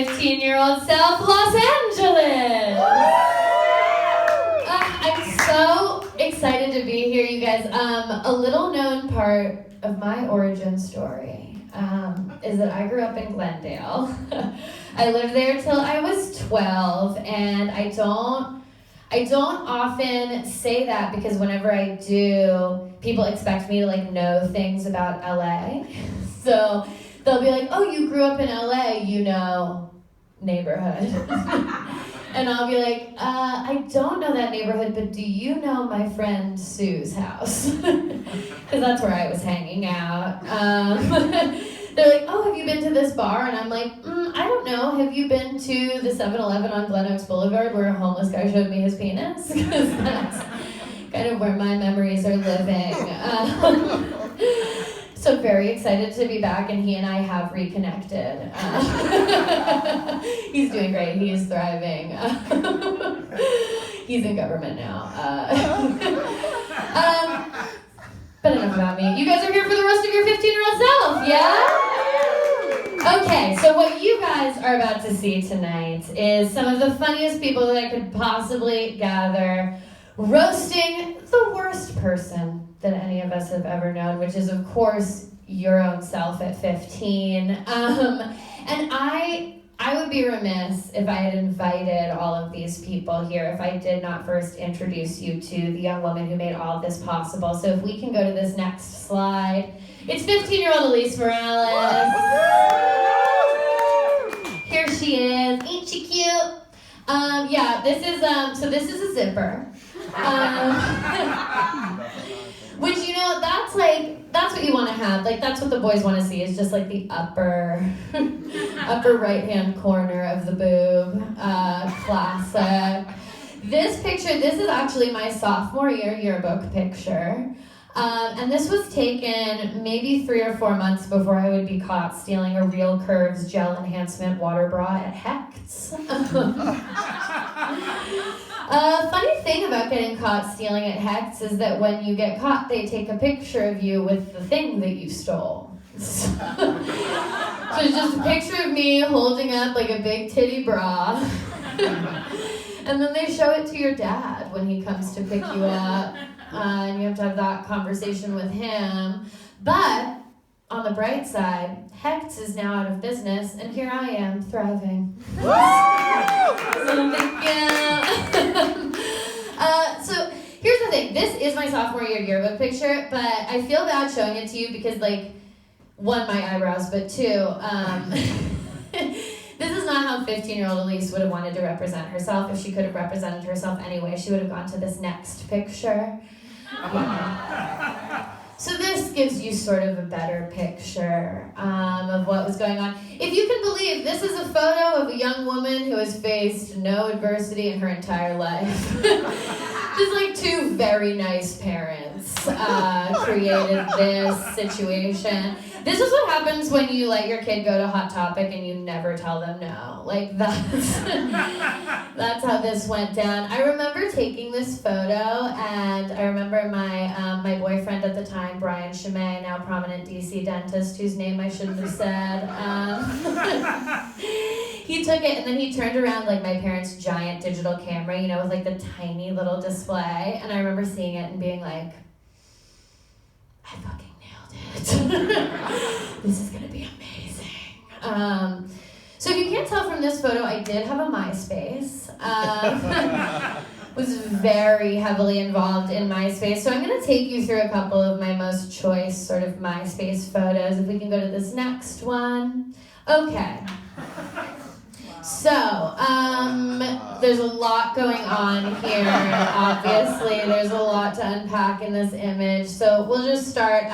15-year-old self, Los Angeles. I'm so excited to be here, you guys. A little known part of my origin story is that I grew up in Glendale. I lived there till I was 12, and I don't often say that because whenever I do, people expect me to like know things about LA. So they'll be like, "Oh, you grew up in LA, you know, neighborhood." And I'll be like, "I don't know that neighborhood, but do you know my friend Sue's house?" Because that's where I was hanging out. They're like, "Oh, have you been to this bar?" And I'm like, "I don't know. Have you been to the 7-Eleven on Glen Oaks Boulevard where a homeless guy showed me his penis?" Because that's kind of where my memories are living. So very excited to be back, and he and I have reconnected. He's doing great. He's thriving. He's in government now. But enough about me. You guys are here for the rest of your 15-year-old self, yeah? Okay, so what you guys are about to see tonight is some of the funniest people that I could possibly gather roasting the worst person that any of us have ever known, which is, of course, your own self at 15. And I would be remiss if I had invited all of these people here if I did not first introduce you to the young woman who made all of this possible. So if we can go to this next slide. It's 15-year-old Alise Morales. Here she is. Ain't she cute? Yeah, this is a zipper. Which, you know, that's what you want to have. Like, that's what the boys want to see, is just like the upper right-hand corner of the boob. Classic. This is actually my sophomore year yearbook picture. And this was taken maybe 3 or 4 months before I would be caught stealing a Real Curves gel enhancement water bra at Hecht's. Funny thing about getting caught stealing at Hecht's is that when you get caught, they take a picture of you with the thing that you stole. So it's just a picture of me holding up like a big titty bra. And then they show it to your dad when he comes to pick you up. And you have to have that conversation with him. But on the bright side, Hecht's is now out of business, and here I am, thriving. So thank you. So here's the thing. This is my sophomore year yearbook picture, but I feel bad showing it to you because, like, one, my eyebrows, but two, this is not how 15-year-old Alise would have wanted to represent herself. If she could have represented herself anyway, she would have gone to this next picture. Yeah. So this gives you sort of a better picture of what was going on. If you can believe, this is a photo of a young woman who has faced no adversity in her entire life. Just like 2 very nice parents created this situation. This is what happens when you let your kid go to Hot Topic and you never tell them no. Like, that's how this went down. I remember taking this photo, and I remember my boyfriend at the time, Brian Chimay, now prominent DC dentist, whose name I shouldn't have said. He took it, and then he turned around like my parents' giant digital camera, you know, with like the tiny little display. And I remember seeing it and being like, I fucking nailed it. This is gonna be amazing. So if you can't tell from this photo, I did have a MySpace. Was very heavily involved in MySpace. So I'm gonna take you through a couple of my most choice sort of MySpace photos. If we can go to this next one. Okay. So, there's a lot going on here, obviously. There's a lot to unpack in this image. So we'll just start.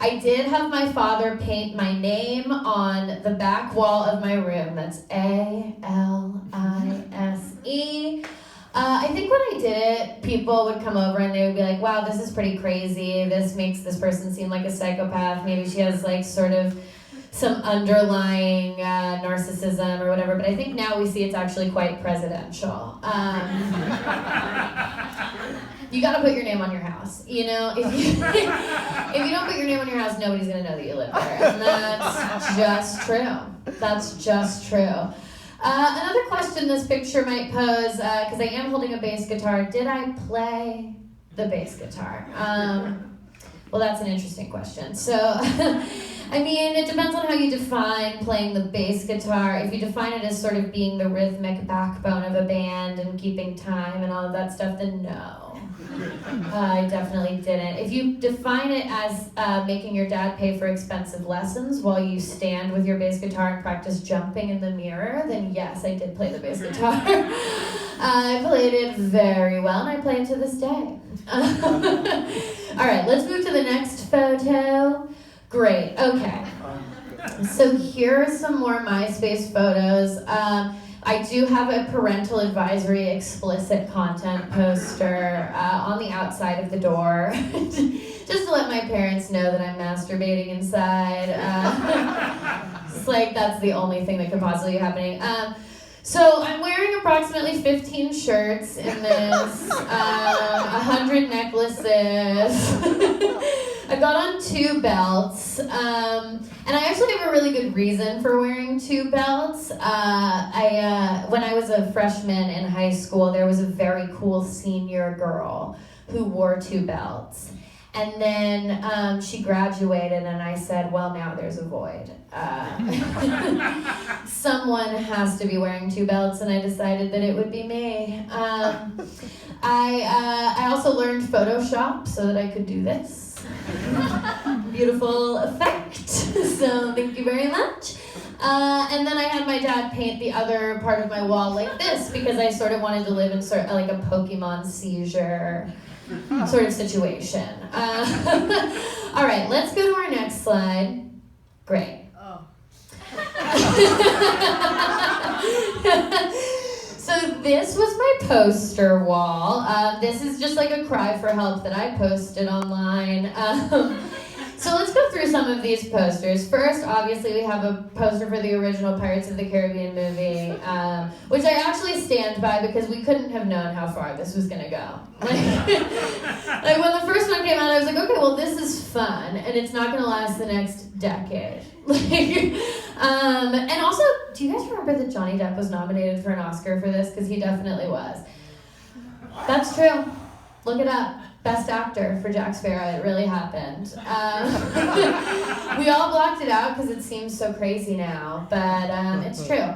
I did have my father paint my name on the back wall of my room. That's Alise. I think when I did it, people would come over and they would be like, wow, this is pretty crazy. This makes this person seem like a psychopath. Maybe she has like sort of some underlying narcissism or whatever, but I think now we see it's actually quite presidential. You gotta put your name on your house. You know, if you don't put your name on your house, nobody's gonna know that you live there. And that's just true. That's just true. Another question this picture might pose, because I am holding a bass guitar, did I play the bass guitar? Well, that's an interesting question. So, I mean, it depends on how you define playing the bass guitar. If you define it as sort of being the rhythmic backbone of a band and keeping time and all of that stuff, then no. I definitely didn't. If you define it as making your dad pay for expensive lessons while you stand with your bass guitar and practice jumping in the mirror, then yes, I did play the bass guitar. I played it very well, and I play it to this day. All right, let's move to the next photo. Great, okay. So here are some more MySpace photos. I do have a parental advisory explicit content poster on the outside of the door, just to let my parents know that I'm masturbating inside. It's like that's the only thing that could possibly be happening. So I'm wearing approximately 15 shirts in this, 100 necklaces. I got on 2 belts, and I actually have a really good reason for wearing 2 belts. When I was a freshman in high school, there was a very cool senior girl who wore 2 belts. And then she graduated, and I said, well, now there's a void. Someone has to be wearing 2 belts, and I decided that it would be me. I also learned Photoshop so that I could do this. Beautiful effect, so thank you very much. And then I had my dad paint the other part of my wall like this because I sort of wanted to live in sort of like a Pokemon seizure sort of situation. All right, let's go to our next slide. Great. Oh. So this was my poster wall. This is just like a cry for help that I posted online. So let's go through some of these posters. First, obviously, we have a poster for the original Pirates of the Caribbean movie, which I actually stand by because we couldn't have known how far this was going to go. Like when the first one came out, I was like, okay, well, this is fun, and it's not going to last the next decade. And also, do you guys remember that Johnny Depp was nominated for an Oscar for this? Because he definitely was. That's true. Look it up. Best actor for Jack Sparrow. It really happened. We all blocked it out because it seems so crazy now, but it's true.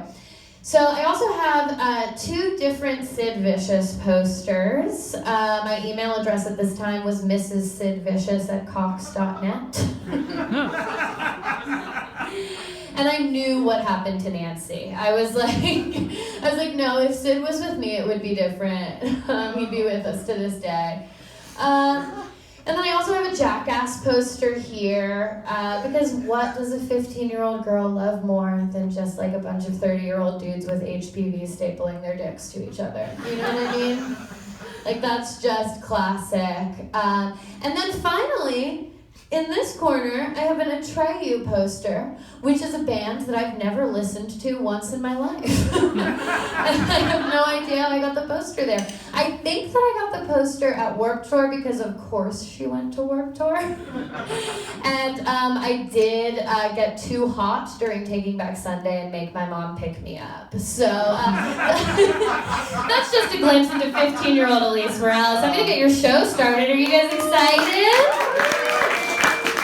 So I also have 2 different Sid Vicious posters. My email address at this time was mrssidvicious@cox.net. And I knew what happened to Nancy. I was like, no, if Sid was with me, it would be different. He'd be with us to this day. And then I also have a Jackass poster here, because what does a 15-year-old girl love more than just like a bunch of 30-year-old dudes with HPV stapling their dicks to each other? You know what I mean? Like, that's just classic. And then finally, in this corner, I have an Atreyu poster, which is a band that I've never listened to once in my life. And I have no idea how I got the poster there. I think that I got the poster at Warped Tour because, of course, she went to Warped Tour. And I did get too hot during Taking Back Sunday and make my mom pick me up. So that's just a glimpse into 15-year-old Alise Morales. I'm going to get your show started. Are you guys excited?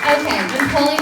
Okay, I'm pulling